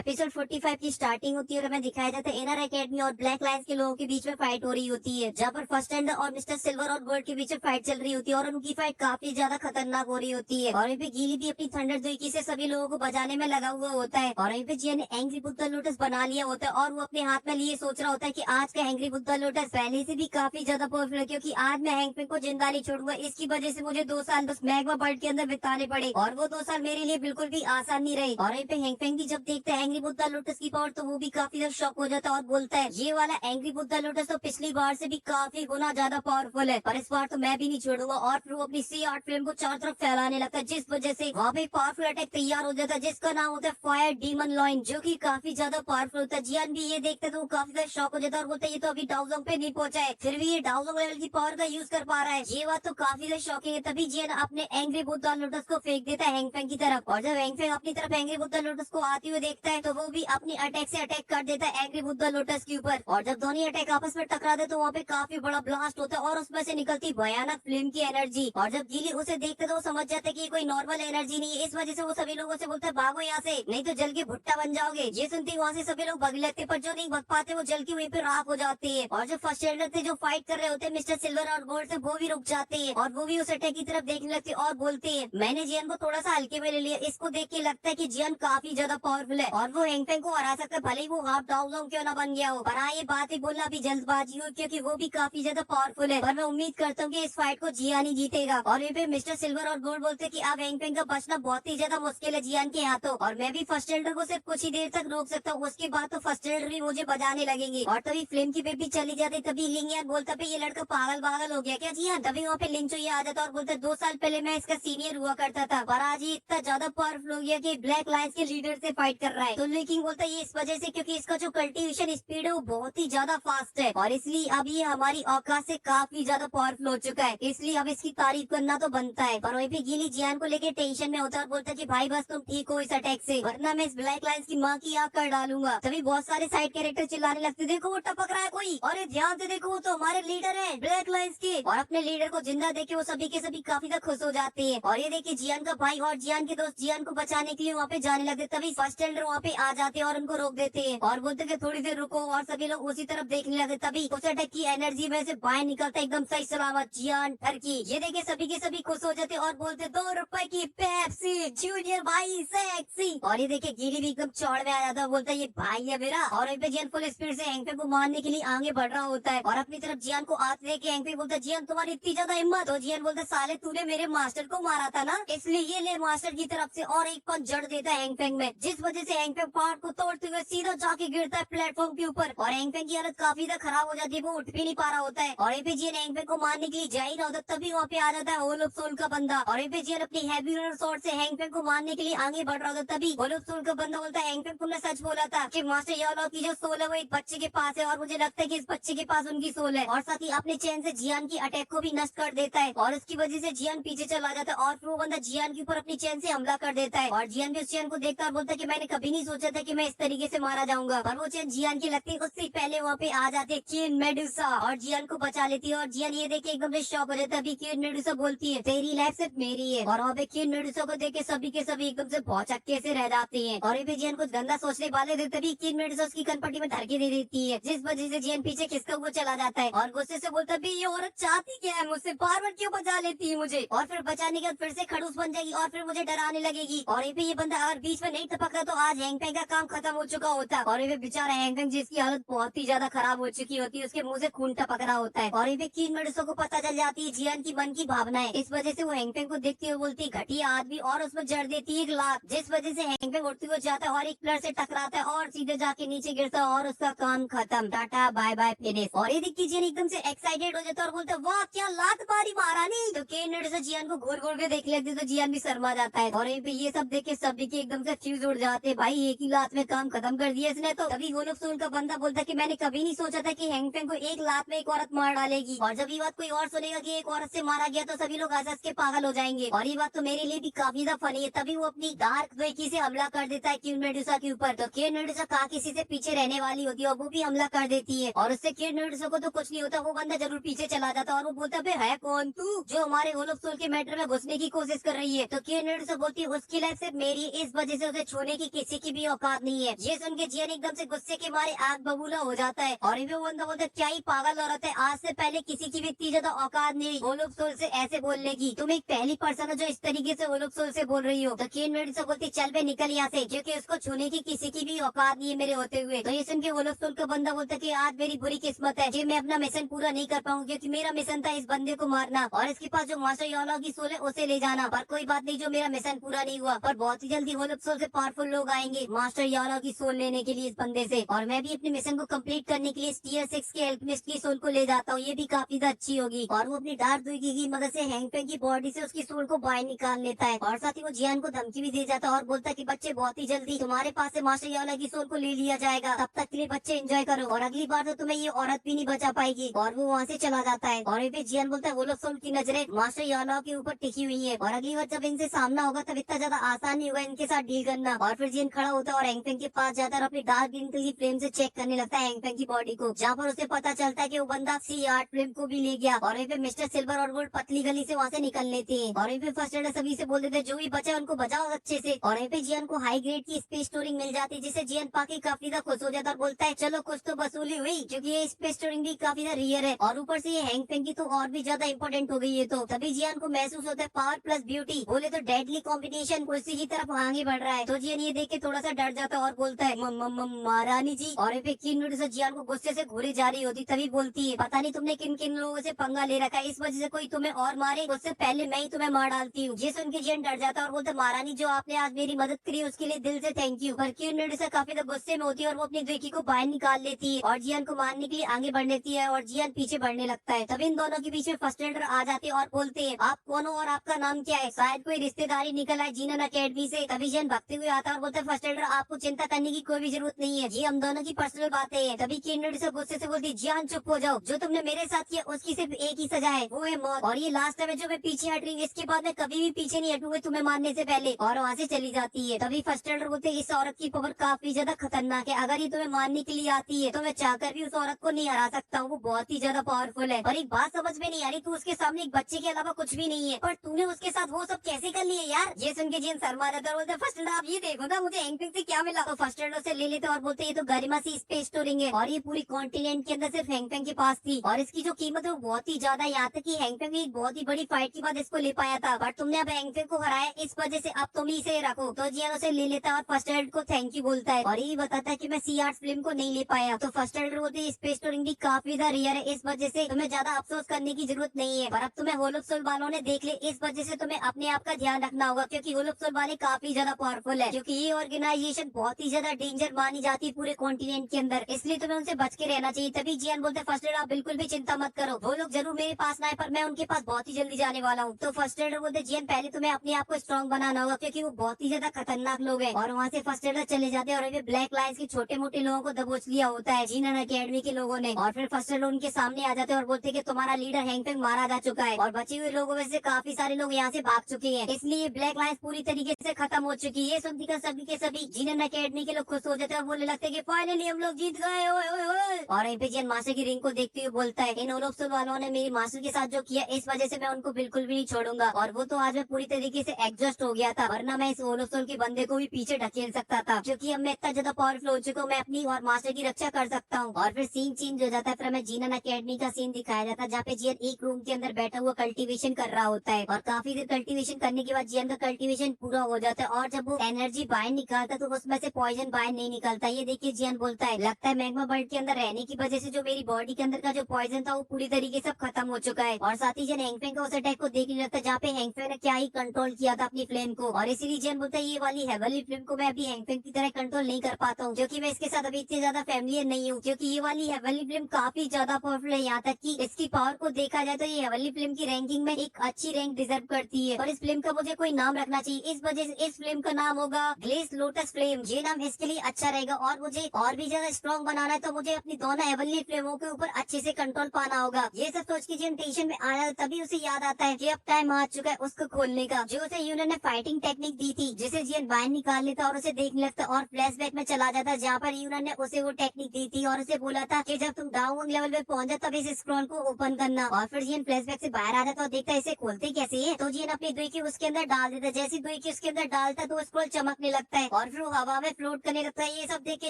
Episode 45 की starting होती है और हमें दिखाया जाता है इनर एकेडमी और ब्लैक लायंस के लोगों के बीच में फाइट हो रही होती है, जहाँ पर फर्स्ट एंड और मिस्टर सिल्वर और गोल्ड के बीच में फाइट चल रही होती है और उनकी फाइट काफी ज्यादा खतरनाक हो रही होती है। और वहीं पे गीली भी अपनी थंडर जुइकी से सभी लोगों को बचाने में लगा हुआ होता है और वहीं पे जिया ने एंग्री बुद्धा लोटस बना लिया होता है और वो अपने हाथ में लिए सोच रहा होता है कि आज का एंग्री बुद्धा लोटस पहले से भी काफी ज्यादा पावरफुल है, क्योंकि आज मैं हैंगपिंग को जिंदा नहीं छोड़ूंगा। इसकी वजह से मुझे 2 साल बस मैग्मा बर्ड के अंदर बिताने पड़े और वो 2 साल मेरे लिए बिल्कुल भी आसान नहीं रहे। और वहीं पे हैंगपिंग भी जब देखता है एंग्री बुद्धा लोटस की पावर तो वो भी काफी ज्यादा शॉक हो जाता है और बोलता है ये वाला एंग्री बुद्धा लोटस तो पिछली बार से भी काफी गुना ज्यादा पावरफुल है, पर इस बार तो मैं भी नहीं छोड़ूंगा। और फिर वो अपनी सी आर्ट फ्लेम को चारों तरफ फैलाने लगता है, जिस वजह से वहाँ पे पावरफुल अटैक तैयार हो जाता है जिसका नाम होता है फायर डीमन लॉइन, जो की काफी ज्यादा पावरफुल होता है। जियान भी ये देखते तो वो काफी ज्यादा शॉक हो जाता है और बोलता है ये तो अभी डाउजोंग पे नहीं पहुंचा है, फिर भी ये डाउजोंग लेवल की पावर का यूज कर पा रहा है। ये बात तो काफी ज्यादा शॉकिंग है। तभी जियान अपने एंग्री बुद्धा लोटस को फेंक देता है हैंगफेंग की तरफ, और जब हैंगफेंग अपनी तरफ एंग्री बुद्धा लोटस को आती हुई देखता है तो वो भी अपनी अटैक से अटैक कर देता है एंग्री बुद्धा लोटस के ऊपर। और जब दोनों अटैक आपस में टकराते तो वहाँ पे काफी बड़ा ब्लास्ट होता है और उसमें से निकलती भयानक फ्लेम की एनर्जी। और जब गीली उसे देखते तो वो समझ जाते है कि ये कोई नॉर्मल एनर्जी नहीं है। इस वजह से वो सभी लोगों से बोलता है भागो यहाँ से, नहीं तो जल के भुट्टा बन जाओगे। ये सुनते ही वहाँ से सभी लोग भाग लगते, पर जो नहीं भाग पाते वो जल की वहीं पे राख हो जाती है। और जो फर्स्ट एडर थे जो फाइट कर रहे होते हैं मिस्टर सिल्वर और गोल्ड से, वो भी रुक जाते हैं और वो भी उस अटैक की तरफ देखने लगते और बोलते हैं मैंने जियान को थोड़ा सा हल्के में ले लिया। इसको देख के लगता है कि जियान काफी ज्यादा पावरफुल है और वो हैंगफेंग को हरा सकता है, भले ही वो हाफ डाउन क्यों ना बन गया हो। पर हाँ, ये बात ही बोलना भी जल्दबाजी हो क्योंकि वो भी काफी ज्यादा पावरफुल है। पर मैं उम्मीद करता हूँ कि इस फाइट को जियान ही जीतेगा। और ये पे मिस्टर सिल्वर और गोल्ड बोलते कि अब हैंगफेंग का बचना बहुत ही ज्यादा मुश्किल है जियान के हाथों, और मैं भी फर्स्ट एल्डर को सिर्फ कुछ ही देर तक रोक सकता हूँ, उसके बाद तो फर्स्ट एल्डर भी मुझे बजाने लगेंगे। और तभी फ्लेम की बेबी चली जाती, तभी लिंग यान बोलता पे ये लड़का पागल पागल हो गया क्या जियान। तभी वहाँ पे लिंग चो ये आ जाता और बोलता 2 साल पहले मैं इसका सीनियर हुआ करता था, पर आज ये इतना ज्यादा पावरफुल हो गया कि ब्लैक लायंस के लीडर से फाइट कर रहा है। तो लिंग बोलता है ये इस वजह से क्योंकि इसका जो कल्टीवेशन स्पीड है वो बहुत ही ज्यादा फास्ट है और इसलिए अब ये हमारी औकात से काफी ज्यादा पावरफुल हो चुका है, इसलिए अब इसकी तारीफ करना तो बनता है। पर वहीं पे गीली जियान को लेके टेंशन में होता है और बोलता है कि भाई बस तुम ठीक हो इस अटैक से, वरना मैं इस ब्लैक लायंस की माँ की आग कर डालूंगा। तभी बहुत सारे साइड कैरेक्टर चिल्लाने लगते देखो वो टपक रहा है कोई, और ध्यान से देखो वो तो हमारे लीडर है ब्लैक लायंस के। और अपने लीडर को जिंदा देखे वो सभी के सभी काफी ज्यादा खुश हो जाते हैं। और ये देखिए जियान का भाई और जियान के दोस्त जियान को बचाने के लिए वहाँ पे जाने लगते, तभी फर्स्ट एल्डर वहाँ पे आ जाते हैं और उनको रोक देते हैं और बोलते कि थोड़ी देर रुको, और सभी लोग उसी तरफ देखने लगे। तभी उस अटैक की एनर्जी में से बाहर निकलता एकदम सही सलामत जियान टर्की। ये देखे सभी के सभी खुश हो जाते और बोलते 2 रुपए की पेप्सी जूनियर भाई सेक्सी। और ये देखे गीली भी एकदम चौड़ में आ जाता है, बोलता है ये भाई है मेरा। और वहीं पे जियान फुल स्पीड से हैंगफेंग को मारने के लिए आगे बढ़ रहा होता है और अपनी तरफ जियान को आते देख हैंगफेंग बोलता है जियान तुम्हारी इतनी ज्यादा हिम्मत हो। जियान बोलता साले तूने मेरे मास्टर को मारा था ना, इसलिए ये ले मास्टर की तरफ से, और एक पंच जड़ देता है हैंगफेंग में, जिस वजह से हैंगफेंग पहाड़ को तोड़ते हुए सीधा जाके गिरता है प्लेटफॉर्म के ऊपर और हैंगफेंग की हालत काफी ज्यादा खराब हो जाती है, वो उठ भी नहीं पा रहा होता है। और पे जियान हैंगफेंग को मारने के लिए जा ही रहा होता है, तभी वहाँ पे आ जाता है होल ऑफ सोल का बंदा और पे जियान अपनी हैवी स्वॉर्ड से हैंगफेंग को मारने के लिए आगे बढ़ रहा होता है। तभी होल ऑफ सोल का बंदा बोलता है हैंगफेंग तुमने सच बोला था कि मास्टर यालो की जो सोल है वो एक बच्चे के पास है, और मुझे लगता है कि इस बच्चे के पास उनकी सोल है। और साथ ही अपने चैन से जियान की अटैक को भी नष्ट कर देता है और उसकी वजह से जियान पीछे चला जाता है और फिर वो बंदा जियान के ऊपर अपनी चैन से हमला कर देता है। और जियान भी उस चैन को देखता और बोलता है कि मैंने कभी नहीं सोचा था कि मैं इस तरीके से मारा जाऊंगा, पर वो चैन जियान की लगती है। उससे पहले वहाँ पे आ जाते क्वीन मेडुसा और जियान को बचा लेती है और जियान ये देख के एकदम से शॉक हो जाता है। अभी क्वीन मेडुसा बोलती है तेरी लाइफ सिर्फ मेरी है, और वहाँ पे क्वीन मेडुसा को देख के सभी के सभी एकदम से भौचक्के से रह जाते हैं। और ये भी जियान कुछ गंदा सोचने वाले थे, तभी क्वीन मेडुसा उसकी कनपट्टी में धरके दे देती है, जिस वजह से जियान पीछे खिसका हुआ चला जाता है और गुस्से से बोलता है ये औरत चाहती क्या है मुझसे, बार बार क्यों बचा लेती है मुझे, और फिर बचाने के बाद फिर से खड़ूस बन जाएगी और फिर मुझे डराने लगेगी। और ये पे ये बंदा अगर बीच में नहीं टपकता तो आज हैंगफेंग का काम खत्म हो चुका होता। और ये पे बेचारा हैंगफेंग जिसकी हालत बहुत ही ज्यादा खराब हो चुकी होती है, उसके मुंह से खून टपक रहा होता है। और ये पे क्वीन मेडुसा को पता चल जाती है जियान की मन की भावना है, इस वजह से वो हैंगफेंग को देखती हुए बोलती है घटिया आदमी, और उसमें जड़ देती है एक लात, जिस वजह से हैंगफेंग उठते हुए जाता है और एक प्लेयर से टकराता है और सीधे जाके नीचे गिरता है और उसका काम खत्म, टाटा बाय बाय फिनिश। और ये देखिए जियान एकदम से एक्साइटेड हो जाता है और बोलता है वाह क्या लात मारी महारानी। तो क्वीन मेडुसा जियान को घूर घूर के देख लेती तो जियान भी शर्मा जाता है और यहीं पे ये सब देख के सभी के एकदम से फ्यूज उड़ जाते हैं, भाई एक ही लात में काम खत्म कर दिया इसने तो। तभी होल ऑफ सोल का बंदा बोलता है कि मैंने कभी नहीं सोचा था कि हैंगफेंग को एक लात में एक औरत मार डालेगी, और जब ये बात कोई और सुनेगा कि एक औरत से मारा गया तो सभी लोग हंस हंस के पागल हो जाएंगे, और ये बात तो मेरे लिए भी काफी ज्यादा फनी है। तभी वो अपनी डार्क द्वेकी से हमला कर देता है क्वीन मेडुसा के ऊपर, तो क्वीन मेडुसा कहा किसी से पीछे रहने वाली होती है और वो भी हमला कर देती है और उससे क्वीन मेडुसा को तो कुछ नहीं होता, वो बंदा जरूर पीछे चला जाता और वो बोलता है कौन तू जो हमारे होल ऑफ सोल के मैटर में घुसने की कोशिश कर रही है। तो क्वीन मेडुसा बोलती है उसकी लाइफ सिर्फ मेरी, इस वजह से उसे छूने की किसी की की भी औकात नहीं है। ये सुन के जियन एकदम से गुस्से के मारे आग बबूला हो जाता है और वो बंदा बोलता है क्या ही पागल औरत है, आज से पहले किसी की भी इतनी ज्यादा औकात नहीं ओलुप सोल से ऐसे बोलने की, तुम एक पहली पर्सन हो जो इस तरीके से ओलुप सोल से बोल रही हो। तो क्वीन मेडिसा बोलती चल बे निकल यहाँ से, क्योंकि उसको छूने की किसी की भी औकात नहीं है मेरे होते हुए। तो ये सुन के ओलुप सोल का बंदा बोलता है कि आज मेरी बुरी किस्मत है कि मैं अपना मिशन पूरा नहीं कर पाऊंगी, क्योंकि मेरा मिशन था इस बंदे को मारना और इसके पास जो मास्टर योला की सोल है उसे ले जाना। पर कोई बात नहीं, जो मेरा मिशन पूरा नहीं हुआ, पर बहुत ही जल्दी ओलुप सोल से पावरफुल लोग आएंगे मास्टर योला की सोल लेने के लिए इस बंदे से, और मैं भी अपने मिशन को कंप्लीट करने के लिए टीयर 6 के एल्केमिस्ट की सोल को ले जाता हूँ, ये भी काफी अच्छी होगी। और वो अपनी डार्क दुर्गी की मदद से हैंगपेंग की बॉडी से उसकी सोल को बाहर निकाल लेता है और साथ ही वो जियान को धमकी भी दे जाता है और बोलता है कि बच्चे बहुत ही जल्दी तुम्हारे पास से मास्टर योला की सोल को ले लिया जाएगा, तब तक के लिए बच्चे एंजॉय करो और अगली बार तो तुम्हें ये औरत भी नहीं बचा पाएगी। और वो वहाँ से चला जाता है और फिर जियान बोलता है वो लोग सोल की नजरें मास्टर योला के ऊपर टिकी हुई है और अगली बार जब इनसे सामना होगा तब इतना ज्यादा आसान नहीं होगा इनके साथ डील करना। और फिर जियान खड़ा होता है और हैंगपेंग के पास जाता है और अपनी डार्क ग्रीन कलर की फ्लेम से चेक करने लगता है हैंगपेंग की बॉडी को, जहाँ पर उसे पता चलता है कि वो बंदा C8 फ्लेम को भी ले गया। और वहीं पे मिस्टर सिल्वर और गोल्ड पतली गली से वहाँ से निकल लेते हैं और वहीं पे फर्स्ट एड सभी से बोल देते हैं जो भी बचा उनको बचाओ अच्छे से। और वहीं पे जियान को हाई ग्रेड की स्पेस स्टोरिंग मिल जाती है, जिसे जियान पाके काफी ज्यादा खुश हो जाता है और बोलता है चलो कुछ तो वसूली हुई, क्योंकि ये स्पेस स्टोरिंग भी काफी ज्यादा रियर है और ऊपर से ये हैंगपेंग की तो और भी ज्यादा इंपॉर्टेंट हो गई है। तो तभी जियान को महसूस होता है पावर प्लस ब्यूटी बोले तो डेडली कॉम्बिनेशन उसी की तरफ आगे बढ़ रहा है। तो जियान ये देख के थोड़ा सा डर जाता है और बोलता है महारानी जी। और वहीं पे क्वीन मेडुसा जियान को गुस्से से घूरे जा रही होती, तभी बोलती है पता नहीं तुमने किन किन लोगों से पंगा ले रखा है, इस वजह से कोई तुम्हें और मारे उससे पहले मैं ही तुम्हें मार डालती हूँ। ये सुन के जियान डर जाता है और बोलता महारानी जो आपने आज मेरी मदद करी उसके लिए दिल से थैंक यू। पर क्वीन मेडुसा काफी गुस्से में होती है और वो अपनी दुखी को बाहर निकाल लेती है और जियान को मारने के लिए आगे बढ़ लेती है और जियान पीछे बढ़ने लगता है। तभी इन दोनों के बीच में फर्स्ट एडर आ जाते हैं और बोलते हैं आप कौन हो और आपका नाम क्या है, शायद कोई रिश्तेदारी निकल आए जीनन अकेडमी से। तभी जियान भागते हुए आता है और बोलता है फर्स्ट एडर आपको चिंता करने की कोई भी जरूरत नहीं है, ये हम दोनों की पर्सनल बातें हैं। तभी क्वीन मेडुसा गुस्से से बोलती जियान चुप हो जाओ, जो तुमने मेरे साथ किया उसकी सिर्फ एक ही सजा है, वो है मौत, और ये लास्ट टाइम है जो मैं पीछे हट रही हूँ, इसके बाद मैं कभी भी पीछे नहीं हटूंगी तुम्हें मारने से पहले। और वहाँ से चली जाती है। तभी फर्स्ट एडर बोलते इस औरत की पावर काफी ज्यादा खतरनाक है, अगर ये तुम्हें मारने के लिए आती है तो मैं चाहकर भी उस औरत को नहीं हरा सकता हूँ, वो बहुत ही ज्यादा पावरफुल है। और एक बात समझ में नहीं आ रही, तू उसके सामने एक बच्चे के अलावा कुछ भी नहीं है, पर तूने उसके साथ वो सब कैसे कर लिया यार। ये सुन के जिन शर्मा जाता है, बोलते फर्स्ट एडर आप ये देखो ना मुझे हैंगपिंग से क्या मिला। तो फर्स्ट एडर से ले लेते और बोलते ये तो गरिमा सी स्पेस स्टोरिंग है और ये पूरी कॉन्टिनेंट के अंदर सिर्फ हैंगपिंग के पास थी और इसकी जो कीमत है वो बहुत ही ज्यादा, यहाँ तक कि हैंगपिंग एक बहुत ही बड़ी फाइट के बाद इसको ले पाया था, बट तुमने अब हैंगपिंग को हराया, इस वजह से अब तुम ही इसे रखो। तो जियान उसे ले लेता है और फर्स्ट एड को थैंक यू बोलता है और ये बताता है कि मैं C8 फिल्म को नहीं ले पाया। तो फर्स्ट एड बोलते स्पेस स्टोरिंग भी काफी ज्यादा रियर है, इस वजह से तुम्हें ज्यादा अफसोस करने की जरूरत नहीं है, पर अब तुम्हें होलोप सोल वालों ने देख ले, इस वजह से तुम्हें अपने आप का ध्यान रखना होगा, क्योंकि होलोप सोल वाले काफी ज्यादा पावरफुल है, क्योंकि ये ऑर्गेनाइजेशन बहुत ही ज्यादा डेंजर मानी जाती है पूरे कॉन्टिनेंट के अंदर, इसलिए तुम्हें उनसे बच के रहना चाहिए। तभी जियान बोलते फर्स्ट एड आप बिल्कुल भी चिंता मत करो, वो लोग जरूर मेरे पास ना आए पर मैं उनके पास बहुत ही जल्दी जाने वाला हूँ। तो फर्स्ट एडर बोलते जियान पहले तुम्हें अपने आप को स्ट्रॉन्ग बनाना होगा, क्योंकि वो बहुत ही ज्यादा खतरनाक लोग हैं। और वहाँ से फर्स्ट एडर चले जाते हैं और अभी ब्लैक लाइन्स के छोटे मोटे लोगों को दबोच लिया होता है जीनन अकेडमी के लोगों ने। और फिर फर्स्ट एडर उनके सामने आ जाते हैं और बोलते हैं कि तुम्हारा लीडर हैंगपिंग मारा जा चुका है और बचे हुए लोगों में से काफी सारे लोग यहाँ से भाग चुके हैं, इसलिए ब्लैक लाइन्स पूरी तरीके से खत्म हो चुकी है। सुनती कर सभी के सभी जीनन अकेडमी के लोग खुश हो जाते हैं और बोलने लगते हैं कि फाइनली हम लोग जीत गए। ओए ओए ओए। और वहीं पे जियान मास्टर की रिंग को देखते हुए बोलता है इन होलोप सोल वालों ने मेरी मास्टर के साथ जो किया, इस वजह से मैं उनको बिल्कुल भी नहीं छोड़ूंगा, और वो तो आज मैं पूरी तरीके से एडजस्ट हो गया था, वरना मैं इस होलोप सोल के बंदे को भी पीछे ढकेल सकता था, क्योंकि अब मैं इतना ज्यादा पावरफुल हो चुका हूँ, मैं अपनी और मास्टर की रक्षा कर सकता हूँ। और फिर सीन चेंज हो जाता है, फिर हमें जीनन अकेडमी का सीन दिखाया जाता है, जहाँ पे जियान एक रूम के अंदर बैठा हुआ कल्टीवेशन कर रहा होता है और काफी देर कल्टीवेशन करने के बाद जियान का कल्टीवेशन पूरा हो जाता है और जब वो एनर्जी बाहर निकालता है तो उसमें से पॉइजन बाहर नहीं निकलता। ये देखिए जियान बोलता है लगता है मैग्मा बर्ड के अंदर रहने की वजह से जो मेरी बॉडी के अंदर का जो पॉइजन था वो पूरी तरीके से खत्म हो चुका है। और साथ ही जियान हैंगपिंग का उस अटैक को देखने लगता है जहाँ पे हैंगपिंग ने क्या ही कंट्रोल किया था अपनी फ्लेम को, और इसीलिए जियान बोलता है ये वाली हेवनली फ्लेम को मैं अभी हैंगपिंग की तरह कंट्रोल नहीं कर पाता हूँ, क्योंकि मैं इसके साथ अभी इतनी ज्यादा फैमिलियर नहीं हूँ, क्योंकि ये वाली हेवनली फ्लेम काफी ज्यादा पावरफुल है, यहाँ तक कि इसकी पावर को देखा जाए तो ये हेवनली फ्लेम की रैंकिंग में एक अच्छी रैंक डिजर्व करती है। और इस फ्लेम का मुझे कोई नाम रखना चाहिए, इस वजह से इस फ्लेम का नाम होगा ग्लेस लोटस फ्लेम, ये नाम इसके लिए अच्छा रहेगा। और मुझे और भी ज्यादा स्ट्रॉन्ग बनाना है तो मुझे अपनी दोनों हेवनली फ्लेमों के ऊपर अच्छे से कंट्रोल पाना होगा। ये सब सोच के जियान टेंशन में आया तभी उसे याद आता है कि अब टाइम आ चुका है उसको खोलने का, जो उसे यूनन ने फाइटिंग टेक्निक दी थी, जिसे जियान बाहर निकाल लेता और उसे देखने लगता और फ्लैशबैक में चला जाता, जहाँ पर यूनन ने उसे वो टेक्निक दी थी और उसे बोला था कि जब तुम डाउन लेवल पे पहुंच जाओ तब इस स्क्रॉल को ओपन करना। और फिर जियान फ्लैशबैक से बाहर आ जाता और देखता है इसे खोलते कैसे है, तो जियान अपनी दुई की उसके अंदर डाल देता, जैसी दुई की उसके अंदर डालता तो वो स्क्रॉल चमकने लगता है और फिर वो हवा में फ्लोट करने लगता है। ये सब देख के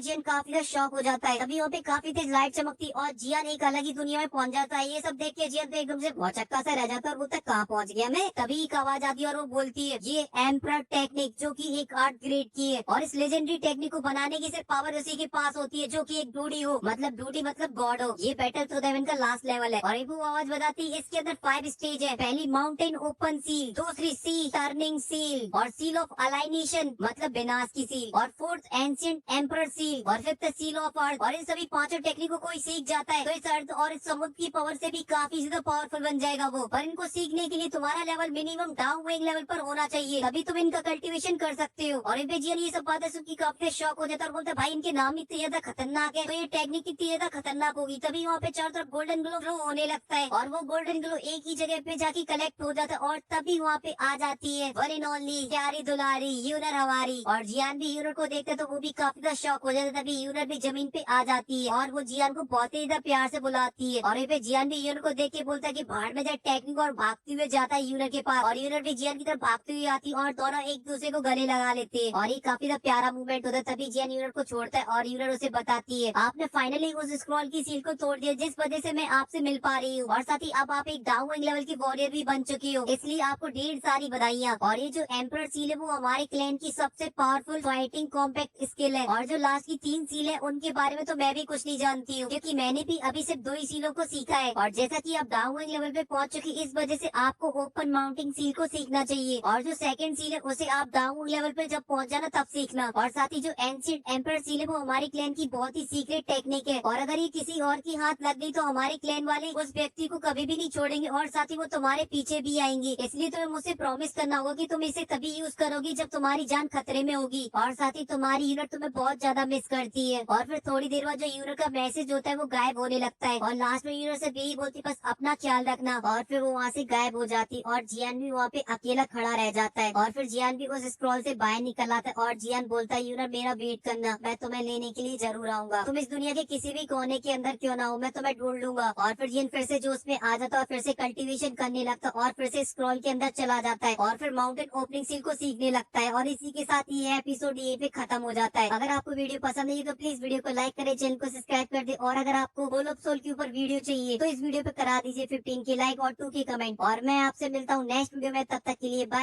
जियान काफी ज्यादा शॉक हो जाता है। तभी वहाँ पे काफी तेज लाइट चमकती और जियान एक अलग ही दुनिया में पहुंच जाता है। ये सब देख के जियान तो एकदम से भौचक्का सा रह जाता है और बोलता है कहाँ पहुंच गया मैं। तभी एक आवाज आती है और वो बोलती है ये एम्परर टेक्निक, जो कि एक आर्ट ग्रेड की है और इस लेजेंडरी टेक्निक को बनाने की सिर्फ पावर उसी के पास होती है जो कि एक डूडी हो, मतलब डूडी मतलब गॉड हो। ये बैटल थ्रू द हेवन का लास्ट लेवल है। और एक वो आवाज बताती है इसके अंदर 5 स्टेज है। पहली माउंटेन ओपन सील, दूसरी सी टर्निंग सील और सील ऑफ अलाइनेशन मतलब विनाश की सील, और फोर्थ एंशिएंट एम्परर सील और फिफ्थ सील ऑफ अर्थ। और इन सभी पांचों टेक्निक को कोई सीख जाता है तो इस अर्थ और इस समुद्र की पावर से भी काफी ज्यादा पावरफुल बन जाएगा वो। पर इनको सीखने के लिए तुम्हारा level minimum down going level पर होना चाहिए, तभी तुम इनका कल्टीवेशन कर सकते हो। और इन पे जियान ये सब बातें सुन के काफी शॉक हो जाता है और बोलता है भाई इनके नाम इतने ज्यादा खतरनाक है तो ये टेक्निक कितनी ज्यादा खतरनाक होगी। तभी वहाँ पे चारों तरफ गोल्डन ग्लो ग्लो होने लगता है और वो गोल्डन ग्लो एक ही जगह पे जाके कलेक्ट हो जाता है। और तभी वहाँ पे आ जाती है वन एंड ओनली प्यारी दुलारी यूनर हमारी। और जियान भी यूनर को देखते तो वो भी काफी ज्यादा शॉक हो जाता है। तभी यूनर भी जमीन पे आ जाती है और वो जियान को बहुत ही ज्यादा प्यार से बुलाती है। और ये पे जियान भी यूनर को देख के बोलता है कि बाहर में जाए टेक्निक, और भागते हुए जाता है यूनर के पास। और यूनर भी जियान की तरफ भागती हुई आती है और दोनों एक दूसरे को गले लगा लेते हैं और ये काफी ज्यादा प्यारा मूवमेंट होता है। तभी जियान यूनर को छोड़ता है और यूनर उसे बताती है आपने फाइनली उस स्क्रॉल की सील को तोड़ दिया जिस वजह से मैं आपसे मिल पा रही हूँ, और साथ ही अब आप एक डाउन लेवल की वॉरियर भी बन चुकी हो, इसलिए आपको ढेर सारी बधाइयाँ। और ये जो एम्परर सील है वो हमारे क्लैन की सबसे पावरफुल फाइटिंग कॉम्पैक्ट स्किल है। और जो लास्ट की 3 सील है उनके बारे में तो मैं भी कुछ नहीं जानती हूँ क्योंकि मैंने भी अभी सिर्फ 2 ही सीलों को सीखा है। और जैसा कि आप डाउन लेवल पे पहुंच चुकी, इस वजह से आपको ओपन माउंटिंग सील को सीखना चाहिए। और जो सेकंड सील है उसे आप डाउन लेवल पे जब पहुंच जाना तब सीखना। और साथ ही जो एंशिएंट एम्परर सील है वो हमारे क्लैन की बहुत ही सीक्रेट टेक्निक है, और अगर ये किसी और की हाथ लग गई तो हमारे क्लैन वाले उस व्यक्ति को कभी भी नहीं छोड़ेंगे और साथ ही वो तुम्हारे पीछे भी आएंगे। इसलिए तुम्हें मुझसे प्रॉमिस करना होगा कि तुम इसे तभी यूज करोगी जब तुम्हारी जान खतरे में होगी। और साथ ही तुम्हारी यूनिट तुम्हें बहुत ज्यादा मिस करती है। और फिर थोड़ी देर बाद जो यूनिट का मैसेज होता है वो गायब होने लगता है और लास्ट में यूनिट से यही बोलती बस अपना ख्याल रखना, और फिर वो वहाँ से गायब हो जाती और जियान भी वहाँ पे अकेला खड़ा रह जाता है। और फिर जियान भी उस स्क्रॉल से बाहर निकल आता है और जियान बोलता है यूनिट मेरा वेट करना, मैं तुम्हें लेने के लिए जरूर आऊंगा, तुम इस दुनिया के किसी भी कोने के अंदर क्यों ना हो मैं तुम्हें ढूंढ लूंगा। और फिर जियान फिर से जोश में आ जाता है और फिर से कल्टीवेशन करने लगता है और फिर से स्क्रॉल के अंदर चला जाता है और फिर माउंटेन ओपनिंग सील को सीखने लगता है। और इसी के साथ ये एपिसोड ये पे खत्म हो जाता है। अगर आपको वीडियो पसंद आई तो प्लीज वीडियो को लाइक करें, चैनल को सब्सक्राइब कर दे, और अगर आपको गोल ऑफ सोल के ऊपर वीडियो चाहिए तो इस वीडियो पे करा दीजिए 15 के लाइक और 2 के कमेंट। और मैं आपसे मिलता हूँ नेक्स्ट वीडियो में, तब तक के लिए बाय।